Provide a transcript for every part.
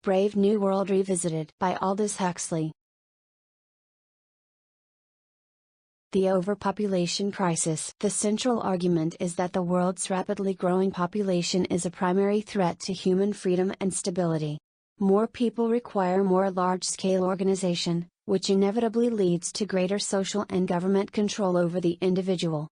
Brave New World Revisited by Aldous Huxley. The overpopulation crisis. The central argument is that the world's rapidly growing population is a primary threat to human freedom and stability. More people require more large-scale organization, which inevitably leads to greater social and government control over the individual.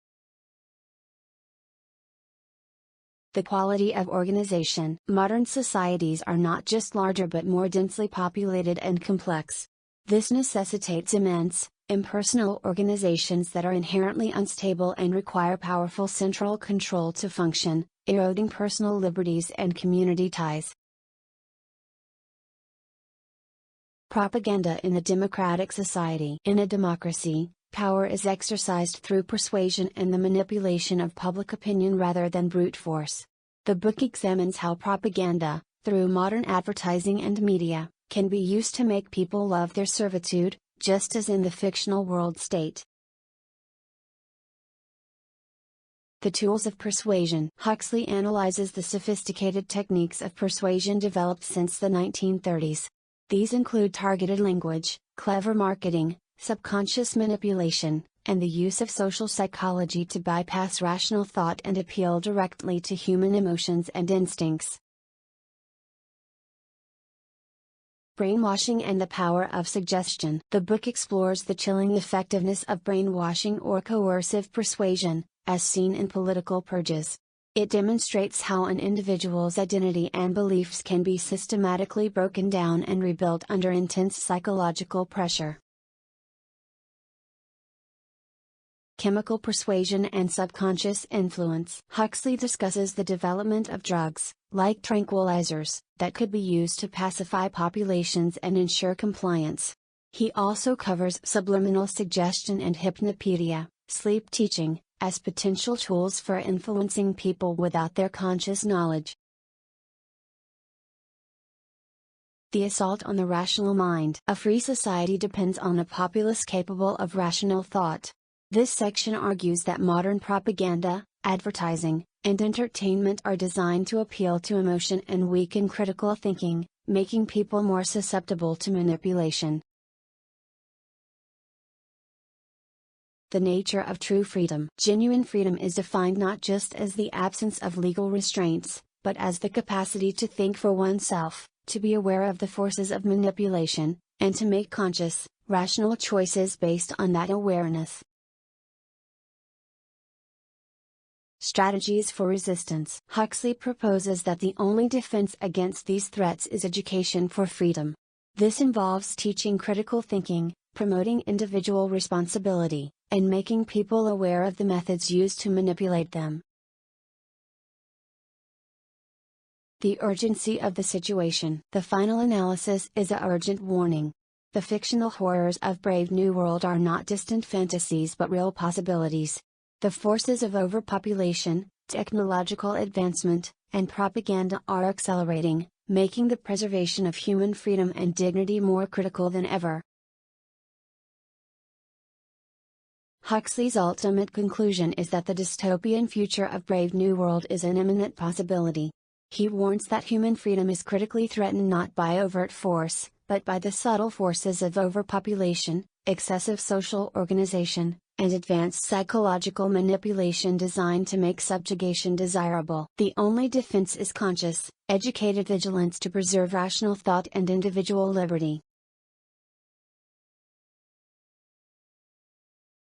The quality of organization. Modern societies are not just larger but more densely populated and complex. This necessitates immense, impersonal organizations that are inherently unstable and require powerful central control to function, eroding personal liberties and community ties. Propaganda in a democratic society. In a democracy, power is exercised through persuasion and the manipulation of public opinion rather than brute force. The book examines how propaganda, through modern advertising and media, can be used to make people love their servitude, just as in the fictional world state. The tools of persuasion. Huxley analyzes the sophisticated techniques of persuasion developed since the 1930s. These include targeted language, clever marketing, subconscious manipulation, and the use of social psychology to bypass rational thought and appeal directly to human emotions and instincts. Brainwashing and the power of suggestion. The book explores the chilling effectiveness of brainwashing or coercive persuasion, as seen in political purges. It demonstrates how an individual's identity and beliefs can be systematically broken down and rebuilt under intense psychological pressure. Chemical persuasion and subconscious influence. Huxley discusses the development of drugs, like tranquilizers, that could be used to pacify populations and ensure compliance. He also covers subliminal suggestion and hypnopedia, sleep teaching, as potential tools for influencing people without their conscious knowledge. The assault on the rational mind. A free society depends on a populace capable of rational thought. This section argues that modern propaganda, advertising, and entertainment are designed to appeal to emotion and weaken critical thinking, making people more susceptible to manipulation. The nature of true freedom. Genuine freedom is defined not just as the absence of legal restraints, but as the capacity to think for oneself, to be aware of the forces of manipulation, and to make conscious, rational choices based on that awareness. Strategies for resistance. Huxley proposes that the only defense against these threats is education for freedom. This involves teaching critical thinking, promoting individual responsibility, and making people aware of the methods used to manipulate them. The urgency of the situation. The final analysis is a urgent warning. The fictional horrors of Brave New World are not distant fantasies but real possibilities. The forces of overpopulation, technological advancement, and propaganda are accelerating, making the preservation of human freedom and dignity more critical than ever. Huxley's ultimate conclusion is that the dystopian future of Brave New World is an imminent possibility. He warns that human freedom is critically threatened not by overt force, but by the subtle forces of overpopulation, excessive social organization, and advanced psychological manipulation designed to make subjugation desirable. The only defense is conscious, educated vigilance to preserve rational thought and individual liberty.